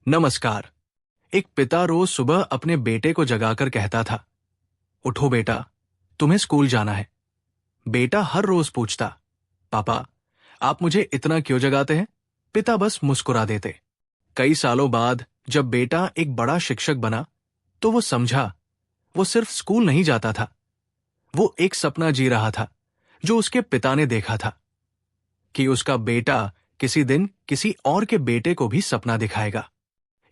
नमस्कार। एक पिता रोज सुबह अपने बेटे को जगाकर कहता था, उठो बेटा, तुम्हें स्कूल जाना है। बेटा हर रोज पूछता, पापा, आप मुझे इतना क्यों जगाते हैं? पिता बस मुस्कुरा देते। कई सालों बाद जब बेटा एक बड़ा शिक्षक बना, तो वो समझा वो सिर्फ स्कूल नहीं जाता था, वो एक सपना जी रहा था जो उसके पिता ने देखा था कि उसका बेटा किसी दिन किसी और के बेटे को भी सपना दिखाएगा।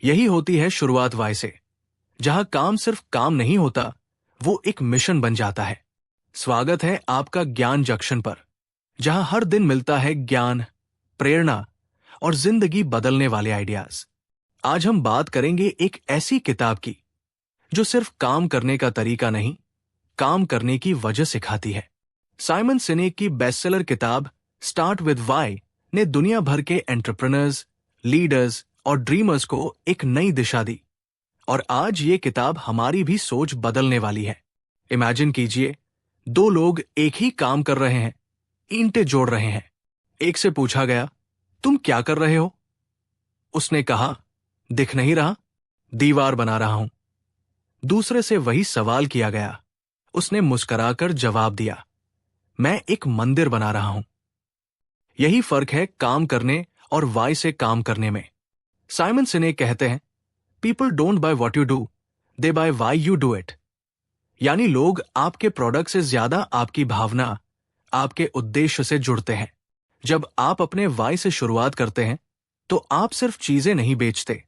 यही होती है शुरुआत वाई से। जहां काम सिर्फ काम नहीं होता, वो एक मिशन बन जाता है। स्वागत है आपका ज्ञान जंक्शन पर, जहां हर दिन मिलता है ज्ञान, प्रेरणा और जिंदगी बदलने वाले आइडियाज। आज हम बात करेंगे एक ऐसी किताब की जो सिर्फ काम करने का तरीका नहीं, काम करने की वजह सिखाती है। साइमन सिनेक की बेस्टसेलर किताब स्टार्ट विद वाई ने दुनिया भर के एंटरप्रेन्योर्स, लीडर्स और ड्रीमर्स को एक नई दिशा दी। और आज ये किताब हमारी भी सोच बदलने वाली है। इमेजिन कीजिए, दो लोग एक ही काम कर रहे हैं, ईंटें जोड़ रहे हैं। एक से पूछा गया, तुम क्या कर रहे हो? उसने कहा, दिख नहीं रहा, दीवार बना रहा हूं। दूसरे से वही सवाल किया गया। उसने मुस्कुराकर जवाब दिया, मैं एक मंदिर बना रहा हूं। यही फर्क है काम करने और वाई से काम करने में। साइमन सिनेक कहते हैं, people don't buy what you do, they buy why you do it. यानी लोग आपके प्रोडक्ट से ज्यादा आपकी भावना, आपके उद्देश्य से जुड़ते हैं। जब आप अपने वाई से शुरुआत करते हैं, तो आप सिर्फ चीजें नहीं बेचते,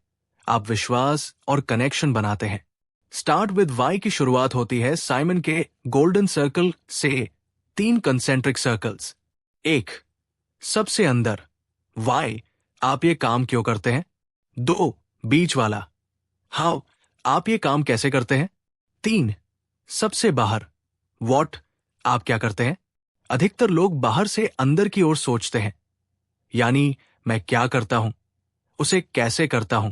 आप विश्वास और कनेक्शन बनाते हैं। स्टार्ट विद वाई की शुरुआत होती है साइमन के गोल्डन सर्कल से 3 कंसेंट्रिक सर्कल्स। 1, सबसे अंदर, वाई, आप ये काम क्यों करते हैं? 2, बीच वाला, हाउ, आप ये काम कैसे करते हैं? 3, सबसे बाहर, व्हाट, आप क्या करते हैं? अधिकतर लोग बाहर से अंदर की ओर सोचते हैं, यानी मैं क्या करता हूं, उसे कैसे करता हूं,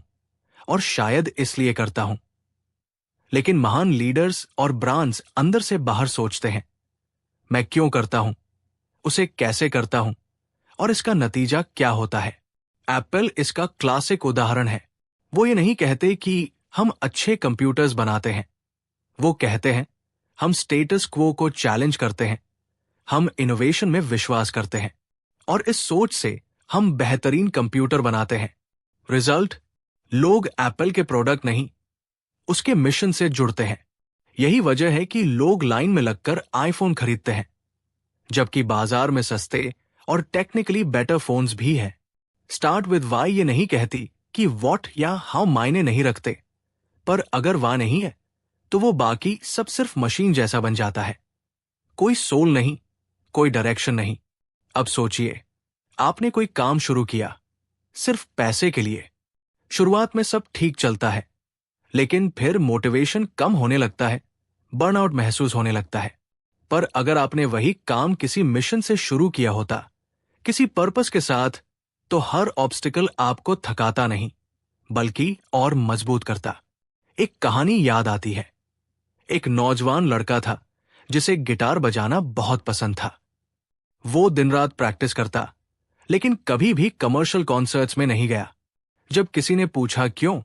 और शायद इसलिए करता हूं। लेकिन महान लीडर्स और ब्रांड्स अंदर से बाहर सोचते हैं, मैं क्यों करता हूं, उसे कैसे करता हूं, और इसका नतीजा क्या होता है। एप्पल इसका क्लासिक उदाहरण है। वो ये नहीं कहते कि हम अच्छे कंप्यूटर्स बनाते हैं, वो कहते हैं हम स्टेटस क्वो को चैलेंज करते हैं, हम इनोवेशन में विश्वास करते हैं, और इस सोच से हम बेहतरीन कंप्यूटर बनाते हैं। रिजल्ट, लोग एप्पल के प्रोडक्ट नहीं, उसके मिशन से जुड़ते हैं। यही वजह है कि लोग लाइन में लगकर आईफोन खरीदते हैं, जबकि बाजार में सस्ते और टेक्निकली बेटर फोन्स भी हैं। स्टार्ट विद वाई ये नहीं कहती कि व्हाट या हाउ मायने नहीं रखते, पर अगर वाह नहीं है तो वो बाकी सब सिर्फ मशीन जैसा बन जाता है। कोई सोल नहीं, कोई डायरेक्शन नहीं। अब सोचिए, आपने कोई काम शुरू किया सिर्फ पैसे के लिए। शुरुआत में सब ठीक चलता है, लेकिन फिर मोटिवेशन कम होने लगता है, बर्नआउट महसूस होने लगता है। पर अगर आपने वही काम किसी मिशन से शुरू किया होता, किसी पर्पस के साथ, तो हर ऑब्स्टिकल आपको थकाता नहीं, बल्कि और मजबूत करता। एक कहानी याद आती है। एक नौजवान लड़का था जिसे गिटार बजाना बहुत पसंद था। वो दिन रात प्रैक्टिस करता, लेकिन कभी भी कमर्शियल कॉन्सर्ट्स में नहीं गया। जब किसी ने पूछा क्यों,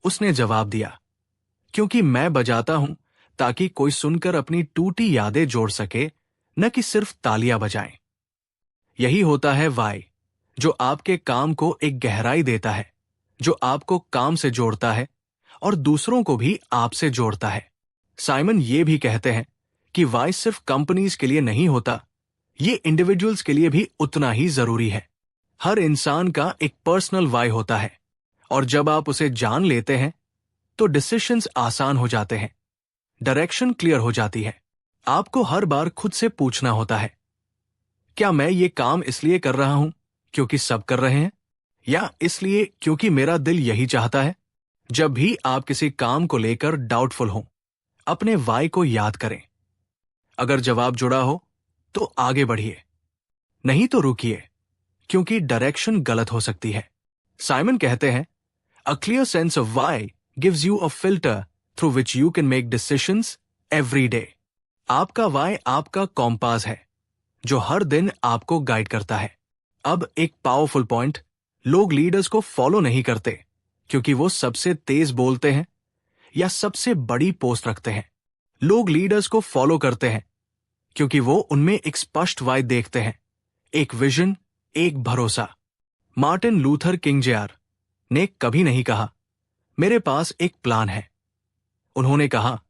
उसने जवाब दिया, क्योंकि मैं बजाता हूं ताकि कोई सुनकर अपनी टूटी यादें जोड़ सके, न कि सिर्फ तालियां बजाएं। यही होता है वाई, जो आपके काम को एक गहराई देता है, जो आपको काम से जोड़ता है और दूसरों को भी आपसे जोड़ता है। साइमन ये भी कहते हैं कि वाई सिर्फ कंपनीज के लिए नहीं होता, ये इंडिविजुअल्स के लिए भी उतना ही जरूरी है। हर इंसान का एक पर्सनल वाई होता है, और जब आप उसे जान लेते हैं तो डिसीजंस आसान हो जाते हैं, डायरेक्शन क्लियर हो जाती है। आपको हर बार खुद से पूछना होता है, क्या मैं ये काम इसलिए कर रहा हूं क्योंकि सब कर रहे हैं, या इसलिए क्योंकि मेरा दिल यही चाहता है? जब भी आप किसी काम को लेकर डाउटफुल हो, अपने वाई को याद करें। अगर जवाब जुड़ा हो तो आगे बढ़िए, नहीं तो रुकिए, क्योंकि डायरेक्शन गलत हो सकती है। साइमन कहते हैं, a clear sense of why gives you a filter through which you can make decisions every day. आपका वाई आपका कॉम्पास है, जो हर दिन आपको गाइड करता है। अब एक पावरफुल पॉइंट, लोग लीडर्स को फॉलो नहीं करते, क्योंकि वो सबसे तेज बोलते हैं या सबसे बड़ी पोस्ट रखते हैं। लोग लीडर्स को फॉलो करते हैं क्योंकि वो उनमें एक स्पष्ट वाई देखते हैं, एक विजन, एक भरोसा। मार्टिन लूथर किंग जr ने कभी नहीं कहा मेरे पास एक प्लान है। उन्होंने कहा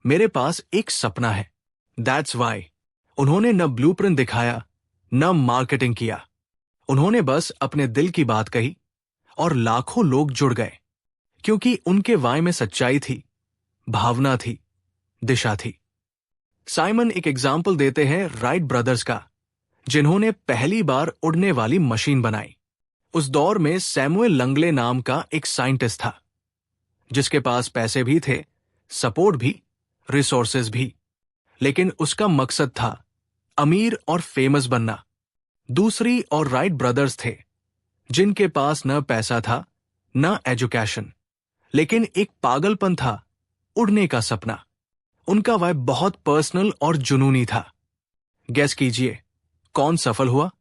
मेरे पास एक सपना है। दैट्स वाई उन्होंने न ब्लूप्रिंट दिखाया, न मार्केटिंग किया। उन्होंने बस अपने दिल की बात कही और लाखों लोग जुड़ गए, क्योंकि उनके वाई में सच्चाई थी, भावना थी, दिशा थी। साइमन एक एग्जाम्पल देते हैं राइट ब्रदर्स का, जिन्होंने पहली बार उड़ने वाली मशीन बनाई। उस दौर में सैमुअल लंगले नाम का एक साइंटिस्ट था, जिसके पास पैसे भी थे, सपोर्ट भी, रिसोर्सेज भी, लेकिन उसका मकसद था अमीर और फेमस बनना। दूसरी और राइट ब्रदर्स थे, जिनके पास न पैसा था, न एजुकेशन, लेकिन एक पागलपन था, उड़ने का सपना। उनका वाई बहुत पर्सनल और जुनूनी था। गेस कीजिए कौन सफल हुआ?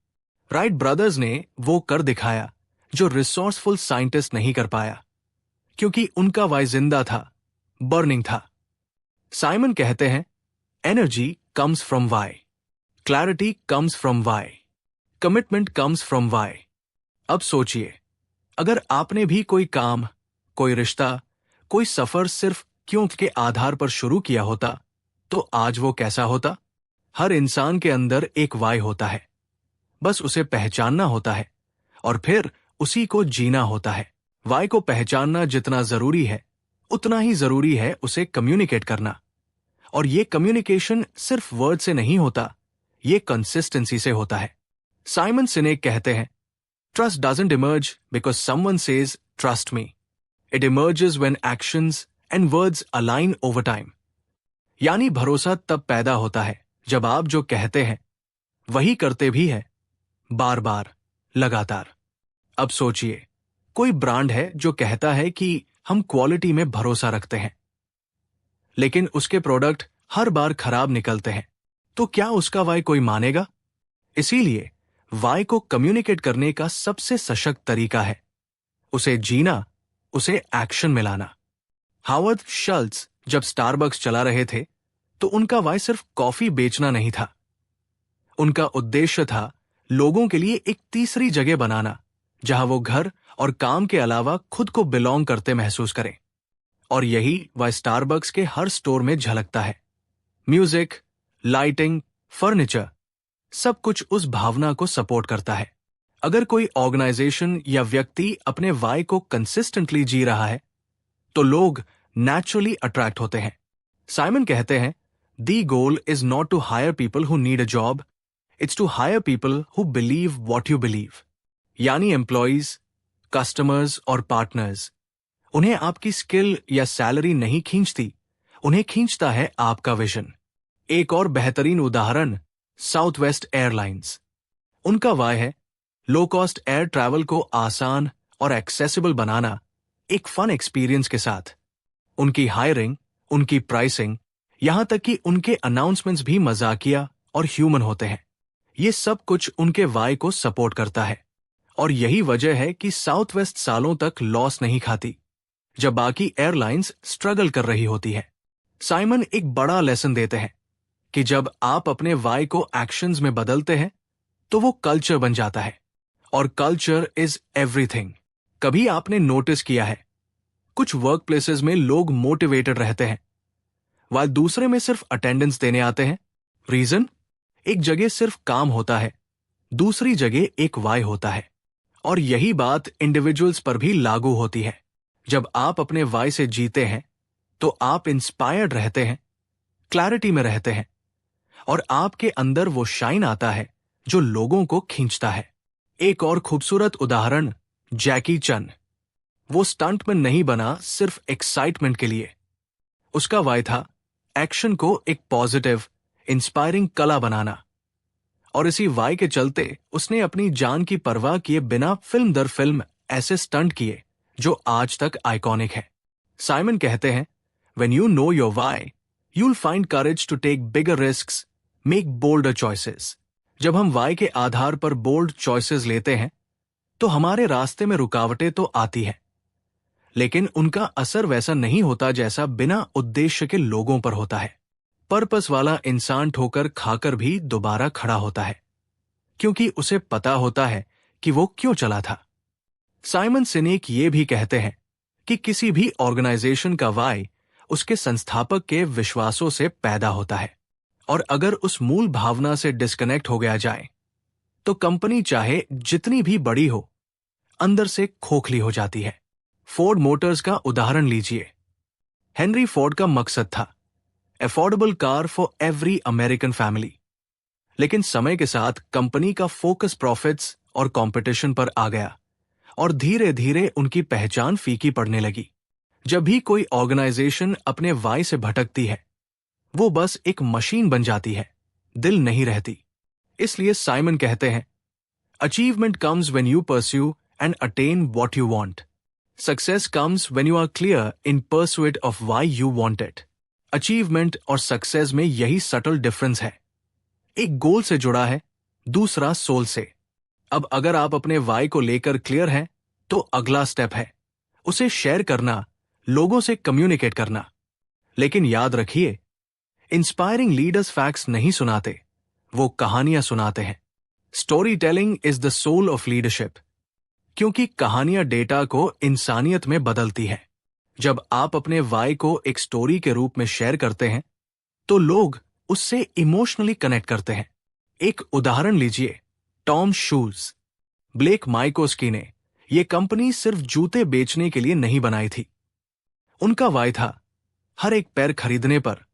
राइट ब्रदर्स ने वो कर दिखाया जो रिसोर्सफुल साइंटिस्ट नहीं कर पाया, क्योंकि उनका वाई जिंदा था, बर्निंग था। साइमन कहते हैं energy comes from why, clarity comes from why, commitment comes from why. अब सोचिए, अगर आपने भी कोई काम, कोई रिश्ता, कोई सफर सिर्फ क्यों के आधार पर शुरू किया होता, तो आज वो कैसा होता? हर इंसान के अंदर एक वाई होता है, बस उसे पहचानना होता है और फिर उसी को जीना होता है। वाई को पहचानना जितना जरूरी है, उतना ही जरूरी है उसे कम्युनिकेट करना। और ये कम्युनिकेशन सिर्फ वर्ड से नहीं होता, ये कंसिस्टेंसी से होता है। साइमन सिनेक कहते हैं trust doesn't emerge because someone says trust me, it emerges when actions and words align over time. यानी भरोसा तब पैदा होता है जब आप जो कहते हैं वही करते भी है, बार बार, लगातार। अब सोचिए, कोई ब्रांड है जो कहता है कि हम क्वालिटी में भरोसा रखते हैं, लेकिन उसके प्रोडक्ट हर बार खराब निकलते हैं, तो क्या उसका वाई कोई मानेगा? इसीलिए वाई को कम्युनिकेट करने का सबसे सशक्त तरीका है उसे जीना, उसे एक्शन में लाना। हावर्ड शल्ट्ज जब स्टारबक्स चला रहे थे, तो उनका वाई सिर्फ कॉफी बेचना नहीं था। उनका उद्देश्य था लोगों के लिए एक तीसरी जगह बनाना, जहां वो घर और काम के अलावा खुद को बिलोंग करते महसूस करें। और यही वाई स्टारबक्स के हर स्टोर में झलकता है। म्यूजिक, लाइटिंग, फर्नीचर, सब कुछ उस भावना को सपोर्ट करता है। अगर कोई ऑर्गेनाइजेशन या व्यक्ति अपने वाई को कंसिस्टेंटली जी रहा है, तो लोग नेचुरली अट्रैक्ट होते हैं। साइमन कहते हैं the goal is not to hire people who need a job, it's to hire people who believe what you believe. यानी एम्प्लॉइज, कस्टमर्स और पार्टनर्स, उन्हें आपकी स्किल या सैलरी नहीं खींचती, उन्हें खींचता है आपका विजन। एक और बेहतरीन उदाहरण साउथ वेस्ट एयरलाइंस। उनका वाई है लो कॉस्ट एयर ट्रैवल को आसान और एक्सेसिबल बनाना, एक फन एक्सपीरियंस के साथ। उनकी हायरिंग, उनकी प्राइसिंग, यहां तक कि उनके अनाउंसमेंट्स भी मजाकिया और ह्यूमन होते हैं। ये सब कुछ उनके वाई को सपोर्ट करता है। और यही वजह है कि साउथ वेस्ट सालों तक लॉस नहीं खाती, जब बाकी एयरलाइंस स्ट्रगल कर रही होती है। साइमन एक बड़ा लेसन देते हैं कि जब आप अपने वाई को एक्शंस में बदलते हैं, तो वो कल्चर बन जाता है। और कल्चर इज एवरीथिंग। कभी आपने नोटिस किया है, कुछ वर्क प्लेसेस में लोग मोटिवेटेड रहते हैं, while दूसरे में सिर्फ अटेंडेंस देने आते हैं। रीजन? एक जगह सिर्फ काम होता है, दूसरी जगह एक वाई होता है। और यही बात इंडिविजुअल्स पर भी लागू होती है। जब आप अपने वाई से जीते हैं, तो आप इंस्पायर्ड रहते हैं, क्लैरिटी में रहते हैं, और आपके अंदर वो शाइन आता है जो लोगों को खींचता है। एक और खूबसूरत उदाहरण जैकी चन। वो स्टंटमैन नहीं बना सिर्फ एक्साइटमेंट के लिए। उसका वाई था एक्शन को एक पॉजिटिव, इंस्पायरिंग कला बनाना। और इसी वाई के चलते उसने अपनी जान की परवाह किए बिना फिल्म दर फिल्म ऐसे स्टंट किए जो आज तक आइकॉनिक है। साइमन कहते हैं when you know your why, you'll find courage to take bigger risks, make bolder choices. जब हम वाई के आधार पर बोल्ड चॉइसेस लेते हैं, तो हमारे रास्ते में रुकावटें तो आती हैं, लेकिन उनका असर वैसा नहीं होता जैसा बिना उद्देश्य के लोगों पर होता है। पर्पस वाला इंसान ठोकर खाकर भी दोबारा खड़ा होता है, क्योंकि उसे पता होता है कि वो क्यों चला था। साइमन सिनेक ये भी कहते हैं कि किसी भी ऑर्गेनाइजेशन का वाई उसके संस्थापक के विश्वासों से पैदा होता है, और अगर उस मूल भावना से डिस्कनेक्ट हो गया जाए तो कंपनी चाहे जितनी भी बड़ी हो, अंदर से खोखली हो जाती है। फोर्ड मोटर्स का उदाहरण लीजिए। हेनरी फोर्ड का मकसद था affordable car for every American family, लेकिन समय के साथ कंपनी का फोकस प्रॉफिट्स और कंपटीशन पर आ गया और धीरे धीरे उनकी पहचान फीकी पड़ने लगी। जब भी कोई ऑर्गेनाइजेशन अपने वाई से भटकती है, वो बस एक मशीन बन जाती है, दिल नहीं रहती। इसलिए साइमन कहते हैं, achievement comes when you pursue and attain what you want. Success comes when you are clear in pursuit of why you want it. Achievement और सक्सेस में यही सटल डिफरेंस है। एक गोल से जुड़ा है, दूसरा सोल से। अब अगर आप अपने वाई को लेकर क्लियर हैं, तो अगला स्टेप है उसे शेयर करना, लोगों से कम्युनिकेट करना। लेकिन याद रखिए, इंस्पायरिंग लीडर्स फैक्ट्स नहीं सुनाते, वो कहानियां सुनाते हैं। Storytelling is the soul of leadership, क्योंकि कहानियां डेटा को इंसानियत में बदलती है। जब आप अपने वाई को एक स्टोरी के रूप में शेयर करते हैं, तो लोग उससे इमोशनली कनेक्ट करते हैं। एक उदाहरण लीजिए, टॉम शूज। ब्लेक माइकोस्की ने यह कंपनी सिर्फ जूते बेचने के लिए नहीं बनाई थी। उनका वाई था, हर एक पैर खरीदने पर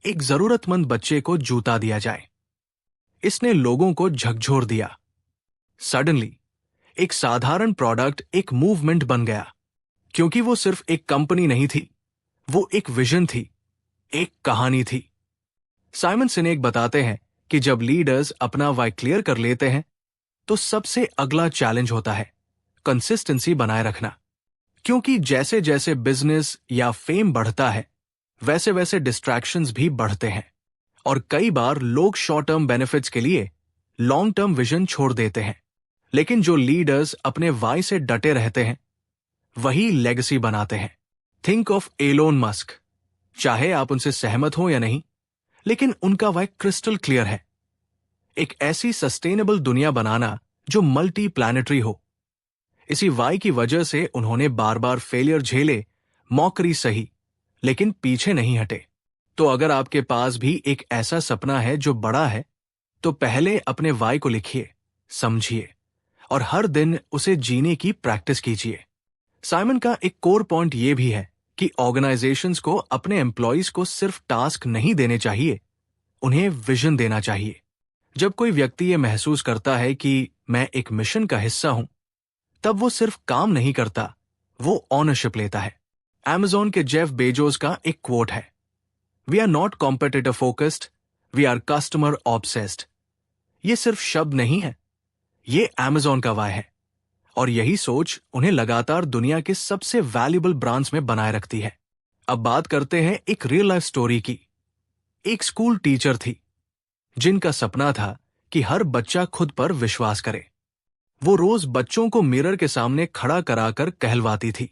एक जरूरतमंद बच्चे को जूता दिया जाए। इसने लोगों को झकझोर दिया। सडनली एक साधारण प्रोडक्ट एक मूवमेंट बन गया, क्योंकि वो सिर्फ एक कंपनी नहीं थी, वो एक विजन थी, एक कहानी थी। साइमन सिनेक बताते हैं कि जब लीडर्स अपना वाई क्लियर कर लेते हैं, तो सबसे अगला चैलेंज होता है कंसिस्टेंसी बनाए रखना। क्योंकि जैसे जैसे बिजनेस या फेम बढ़ता है, वैसे वैसे डिस्ट्रैक्शंस भी बढ़ते हैं, और कई बार लोग शॉर्ट टर्म बेनिफिट्स के लिए लॉन्ग टर्म विजन छोड़ देते हैं। लेकिन जो लीडर्स अपने वाई से डटे रहते हैं, वही लेगेसी बनाते हैं। Think of Elon Musk. चाहे आप उनसे सहमत हो या नहीं, लेकिन उनका वाई क्रिस्टल क्लियर है, एक ऐसी सस्टेनेबल दुनिया बनाना जो मल्टी प्लैनेटरी हो। इसी वाई की वजह से उन्होंने बार बार फेलियर झेले, मौकरी सही, लेकिन पीछे नहीं हटे। तो अगर आपके पास भी एक ऐसा सपना है जो बड़ा है, तो पहले अपने वाई को लिखिए, समझिए, और हर दिन उसे जीने की प्रैक्टिस कीजिए। साइमन का एक कोर पॉइंट यह भी है कि ऑर्गेनाइजेशंस को अपने एम्प्लॉइज को सिर्फ टास्क नहीं देने चाहिए, उन्हें विजन देना चाहिए। जब कोई व्यक्ति ये महसूस करता है कि मैं एक मिशन का हिस्सा हूं, तब वो सिर्फ काम नहीं करता, वो ऑनरशिप लेता है। Amazon के जेफ बेजोस का एक क्वोट है, we are not competitor focused, we are customer obsessed. ये सिर्फ शब्द नहीं है, ये Amazon का वाई है, और यही सोच उन्हें लगातार दुनिया के सबसे वैल्यूएबल ब्रांड्स में बनाए रखती है। अब बात करते हैं एक रियल लाइफ स्टोरी की। एक स्कूल टीचर थी, जिनका सपना था कि हर बच्चा खुद पर विश्वास करे। वो रोज बच्चों को मिरर के सामने खड़ा कराकर कहलवाती थी,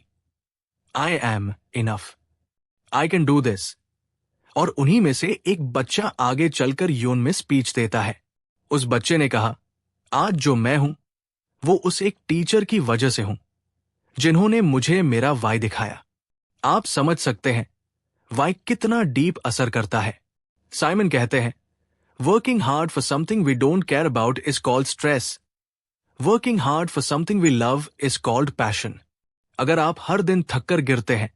I am enough, I can do this। और उन्हीं में से एक बच्चा आगे चलकर यून में स्पीच देता है। उस बच्चे ने कहा, आज जो मैं हूं, वो उस एक टीचर की वजह से हूं, जिन्होंने मुझे मेरा वाई दिखाया। आप समझ सकते हैं वाई कितना डीप असर करता है। साइमन कहते हैं, working hard for something we don't care about is called stress, working hard for something we love is called passion. अगर आप हर दिन थककर गिरते हैं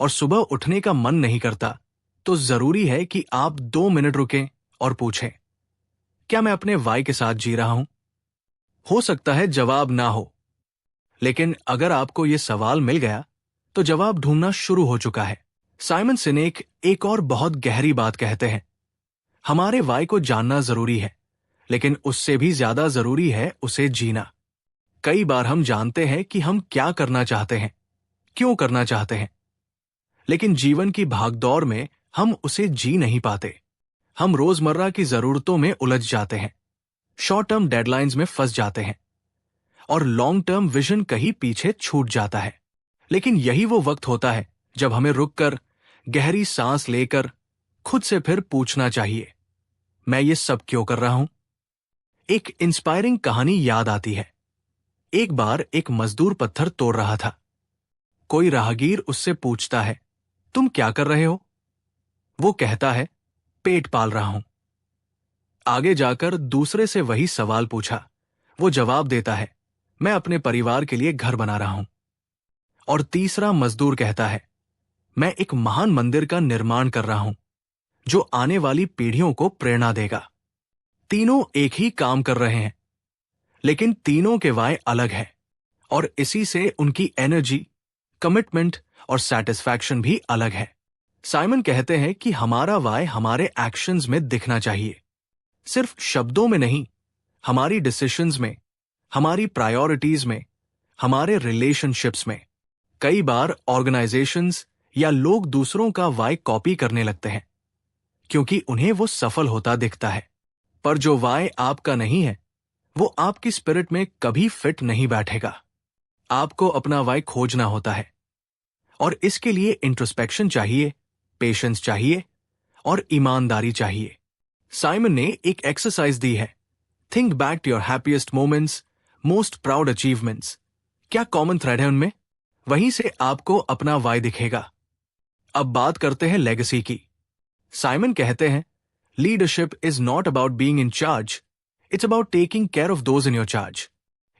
और सुबह उठने का मन नहीं करता, तो जरूरी है कि आप 2 मिनट रुकें और पूछें, क्या मैं अपने वाई के साथ जी रहा हूं? हो सकता है जवाब ना हो, लेकिन अगर आपको यह सवाल मिल गया, तो जवाब ढूंढना शुरू हो चुका है। साइमन सिनेक एक और बहुत गहरी बात कहते हैं, हमारे वाई को जानना जरूरी है, लेकिन उससे भी ज्यादा जरूरी है उसे जीना। कई बार हम जानते हैं कि हम क्या करना चाहते हैं, क्यों करना चाहते हैं, लेकिन जीवन की भागदौड़ में हम उसे जी नहीं पाते। हम रोजमर्रा की जरूरतों में उलझ जाते हैं, शॉर्ट टर्म डेडलाइंस में फंस जाते हैं, और लॉन्ग टर्म विजन कहीं पीछे छूट जाता है। लेकिन यही वो वक्त होता है जब हमें रुककर गहरी सांस लेकर खुद से फिर पूछना चाहिए, मैं ये सब क्यों कर रहा हूं? एक इंस्पायरिंग कहानी याद आती है। एक बार एक मजदूर पत्थर तोड़ रहा था। कोई राहगीर उससे पूछता है, तुम क्या कर रहे हो? वो कहता है, पेट पाल रहा हूं। आगे जाकर दूसरे से वही सवाल पूछा। वो जवाब देता है, मैं अपने परिवार के लिए घर बना रहा हूं। और तीसरा मजदूर कहता है, मैं एक महान मंदिर का निर्माण कर रहा हूं जो आने वाली पीढ़ियों को प्रेरणा देगा। तीनों एक ही काम कर रहे हैं, लेकिन तीनों के वाय अलग है और इसी से उनकी एनर्जी, कमिटमेंट और सेटिस्फैक्शन भी अलग है। साइमन कहते हैं कि हमारा वाय हमारे एक्शंस में दिखना चाहिए, सिर्फ शब्दों में नहीं, हमारी डिसीजंस में, हमारी प्रायोरिटीज में, हमारे रिलेशनशिप्स में। कई बार ऑर्गेनाइजेशंस या लोग दूसरों का वाय कॉपी करने लगते हैं क्योंकि उन्हें वो सफल होता दिखता है, पर जो वाय आपका नहीं है वो आपकी स्पिरिट में कभी फिट नहीं बैठेगा। आपको अपना वाय खोजना होता है और इसके लिए इंट्रोस्पेक्शन चाहिए, पेशेंस चाहिए और ईमानदारी चाहिए। साइमन ने एक एक्सरसाइज दी है, think back to your happiest moments, most proud achievements. क्या कॉमन थ्रेड है उनमें? वहीं से आपको अपना वाय दिखेगा। अब बात करते हैं लेगेसी की। साइमन कहते हैं, leadership is not about being in charge, it's about taking care of those in your charge.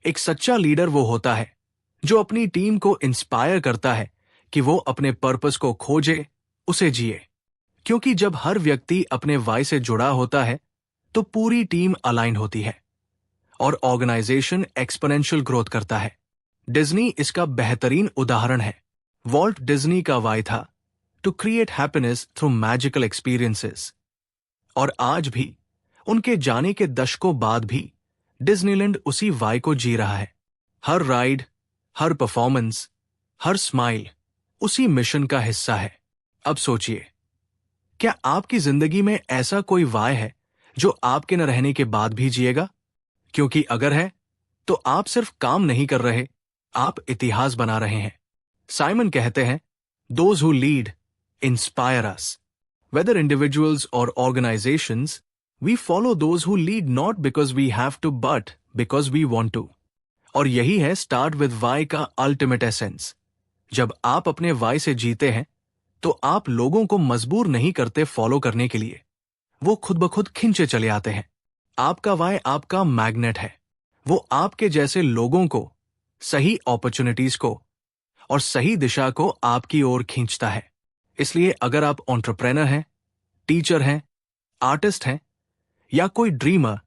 एक सच्चा लीडर वो होता है जो अपनी टीम को इंस्पायर करता है कि वो अपने पर्पस को खोजे, उसे जिए। क्योंकि जब हर व्यक्ति अपने वाय से जुड़ा होता है तो पूरी टीम अलाइन होती है और ऑर्गेनाइजेशन एक्सपोनेंशियल ग्रोथ करता है। डिज्नी इसका बेहतरीन उदाहरण है। वॉल्ट डिज्नी का वाय था to create happiness through magical experiences. और आज भी, उनके जाने के दशकों बाद भी, डिज्नीलैंड उसी वाय को जी रहा है। हर राइड, हर परफॉर्मेंस, हर स्माइल उसी मिशन का हिस्सा है। अब सोचिए, क्या आपकी जिंदगी में ऐसा कोई वाय है जो आपके न रहने के बाद भी जिएगा? क्योंकि अगर है, तो आप सिर्फ काम नहीं कर रहे, आप इतिहास बना रहे हैं। साइमन कहते हैं, those who lead inspire us. Whether individuals और organisations, we follow those who lead not because we have to but because we want to. और यही है स्टार्ट विद वाई का अल्टीमेट एसेंस। जब आप अपने वाई से जीते हैं तो आप लोगों को मजबूर नहीं करते फॉलो करने के लिए, वो खुद ब खुद खिंचे चले आते हैं। आपका वाई आपका मैग्नेट है, वो आपके जैसे लोगों को, सही अपॉर्चुनिटीज को और सही दिशा को आपकी ओर खींचता है। इसलिए अगर आप एंटरप्रेन्योर हैं, टीचर हैं, आर्टिस्ट हैं या कोई ड्रीमर,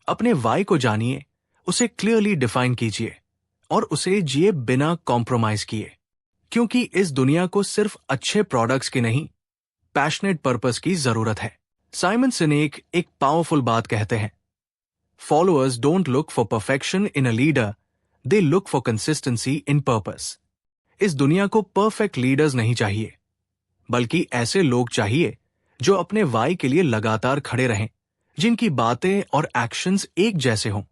अपने वाई को जानिए, उसे क्लियरली डिफाइन कीजिए और उसे जिए बिना कॉम्प्रोमाइज किए। क्योंकि इस दुनिया को सिर्फ अच्छे प्रोडक्ट्स की नहीं, पैशनेट पर्पस की जरूरत है। साइमन सिनेक एक पावरफुल बात कहते हैं, followers don't look for perfection in a leader, they look for consistency in purpose. इस दुनिया को परफेक्ट लीडर्स नहीं चाहिए, बल्कि ऐसे लोग चाहिए जो अपने वाई के लिए लगातार खड़े रहें, जिनकी बातें और एक्शंस एक जैसे हों,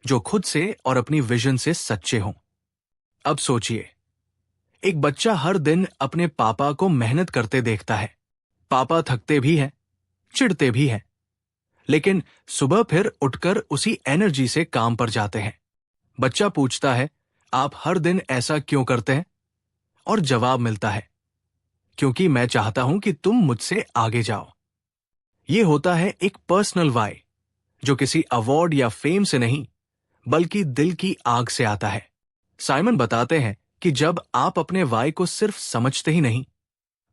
जो खुद से और अपनी विजन से सच्चे हों। अब सोचिए, एक बच्चा हर दिन अपने पापा को मेहनत करते देखता है। पापा थकते भी हैं, चिढ़ते भी हैं, लेकिन सुबह फिर उठकर उसी एनर्जी से काम पर जाते हैं। बच्चा पूछता है, आप हर दिन ऐसा क्यों करते हैं? और जवाब मिलता है, क्योंकि मैं चाहता हूं कि तुम मुझसे आगे जाओ। यह होता है एक पर्सनल वाई, जो किसी अवार्ड या फेम से नहीं, बल्कि दिल की आग से आता है। साइमन बताते हैं कि जब आप अपने वाई को सिर्फ समझते ही नहीं,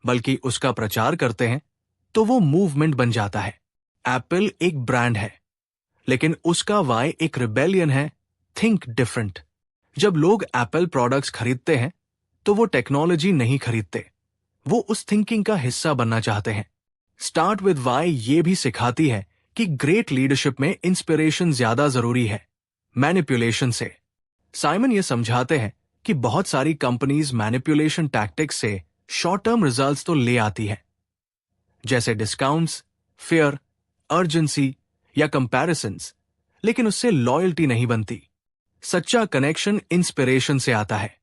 बल्कि उसका प्रचार करते हैं, तो वो मूवमेंट बन जाता है। एप्पल एक ब्रांड है, लेकिन उसका वाई एक रिबेलियन है, थिंक डिफरेंट। जब लोग एप्पल प्रोडक्ट्स खरीदते हैं, तो वो टेक्नोलॉजी नहीं खरीदते, वो उस थिंकिंग का हिस्सा बनना चाहते हैं। स्टार्ट विद वाई ये भी सिखाती है कि ग्रेट लीडरशिप में इंस्पिरेशन ज्यादा जरूरी है मैनिपुलेशन से। साइमन ये समझाते हैं कि बहुत सारी कंपनीज मैनिपुलेशन टैक्टिक्स से शॉर्ट टर्म रिजल्ट्स तो ले आती है, जैसे डिस्काउंट्स, फेयर, अर्जेंसी या कंपैरिजंस, लेकिन उससे लॉयल्टी नहीं बनती। सच्चा कनेक्शन इंस्पिरेशन से आता है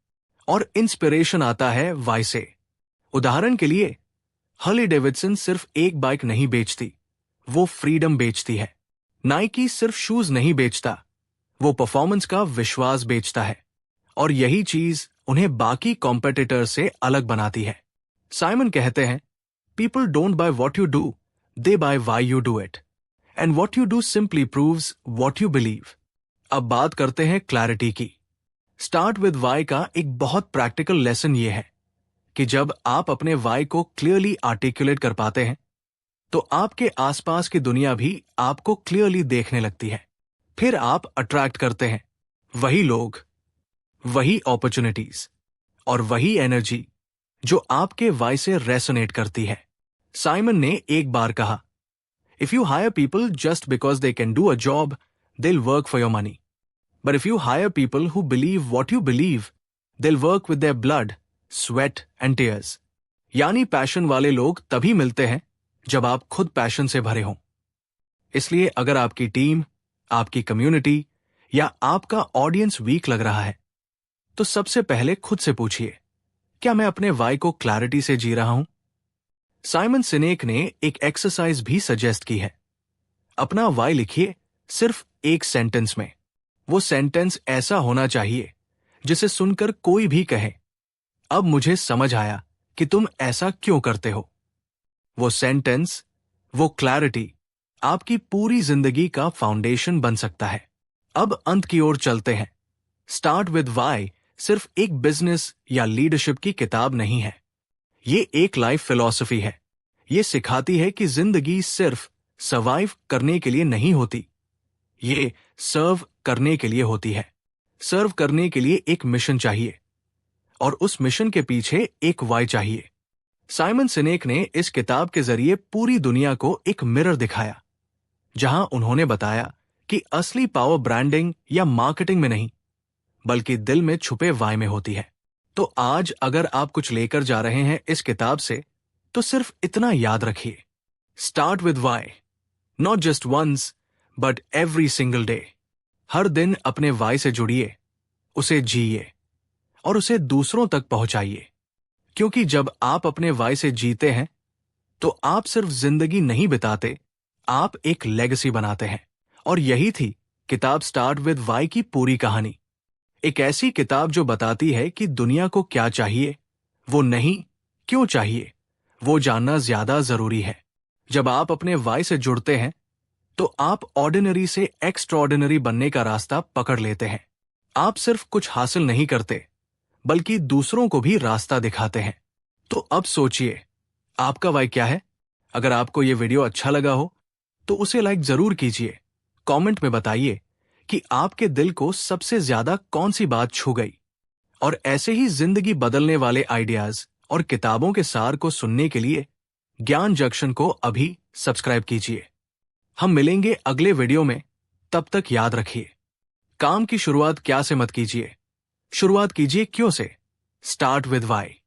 और इंस्पिरेशन आता है वाई से। उदाहरण के लिए, हार्ले डेविडसन सिर्फ एक बाइक नहीं बेचती, वो फ्रीडम बेचती है। नाइकी सिर्फ शूज नहीं बेचता, वो परफॉर्मेंस का विश्वास बेचता है। और यही चीज उन्हें बाकी कॉम्पिटिटर से अलग बनाती है। साइमन कहते हैं, people don't buy what you do, they buy why you do it, and what you do simply proves what you believe. अब बात करते हैं क्लैरिटी की। स्टार्ट विद वाई का एक बहुत प्रैक्टिकल लेसन ये है कि जब आप अपने वाई को क्लियरली आर्टिकुलेट कर पाते हैं, तो आपके आसपास की दुनिया भी आपको क्लियरली देखने लगती है। फिर आप अट्रैक्ट करते हैं वही लोग, वही अपॉर्चुनिटीज और वही एनर्जी जो आपके वाई से रेसोनेट करती है। साइमन ने एक बार कहा, if you hire people just because they can do a job, they will work for your money, but if you hire people who believe what you believe, they will work with their blood, sweat and tears. यानी passion वाले लोग तभी मिलते हैं जब आप खुद passion से भरे हों। इसलिए अगर आपकी टीम, आपकी कम्युनिटी या आपका ऑडियंस वीक लग रहा है, तो सबसे पहले खुद से पूछिए, क्या मैं अपने वाई को क्लैरिटी से जी रहा हूं? साइमन सिनेक ने एक एक्सरसाइज भी सजेस्ट की है। अपना वाई लिखिए सिर्फ एक सेंटेंस में। वो सेंटेंस ऐसा होना चाहिए जिसे सुनकर कोई भी कहे, अब मुझे समझ आया कि तुम ऐसा क्यों करते हो। वो सेंटेंस, वो क्लैरिटी आपकी पूरी जिंदगी का फाउंडेशन बन सकता है। अब अंत की ओर चलते हैं। स्टार्ट विद वाई सिर्फ एक बिजनेस या लीडरशिप की किताब नहीं है, ये एक लाइफ फिलॉसफी है। ये सिखाती है कि जिंदगी सिर्फ सर्वाइव करने के लिए नहीं होती, ये सर्व करने के लिए होती है। सर्व करने के लिए एक मिशन चाहिए और उस मिशन के पीछे एक वाई चाहिए। साइमन सिनेक ने इस किताब के जरिए पूरी दुनिया को एक मिरर दिखाया, जहां उन्होंने बताया कि असली पावर ब्रांडिंग या मार्केटिंग में नहीं, बल्कि दिल में छुपे वाई में होती है। तो आज अगर आप कुछ लेकर जा रहे हैं इस किताब से, तो सिर्फ इतना याद रखिए, start with why, not just once but every single day. हर दिन अपने वाई से जुड़िए, उसे जिए और उसे दूसरों तक पहुंचाइए। क्योंकि जब आप अपने वाई से जीते हैं, तो आप सिर्फ जिंदगी नहीं बिताते, आप एक लेगेसी बनाते हैं। और यही थी किताब स्टार्ट विद वाई की पूरी कहानी। एक ऐसी किताब जो बताती है कि दुनिया को क्या चाहिए, वो नहीं क्यों चाहिए, वो जानना ज्यादा जरूरी है। जब आप अपने वाई से जुड़ते हैं, तो आप ऑर्डिनरी से एक्स्ट्राऑर्डिनरी बनने का रास्ता पकड़ लेते हैं। आप सिर्फ कुछ हासिल नहीं करते, बल्कि दूसरों को भी रास्ता दिखाते हैं। तो अब सोचिए, आपका वाई क्या है? अगर आपको ये वीडियो अच्छा लगा हो, तो उसे लाइक जरूर कीजिए। कमेंट में बताइए कि आपके दिल को सबसे ज्यादा कौन सी बात छू गई। और ऐसे ही जिंदगी बदलने वाले आइडियाज और किताबों के सार को सुनने के लिए ज्ञान जंक्शन को अभी सब्सक्राइब कीजिए। हम मिलेंगे अगले वीडियो में। तब तक याद रखिए, काम की शुरुआत क्या से मत कीजिए, शुरुआत कीजिए क्यों से। Start with Y.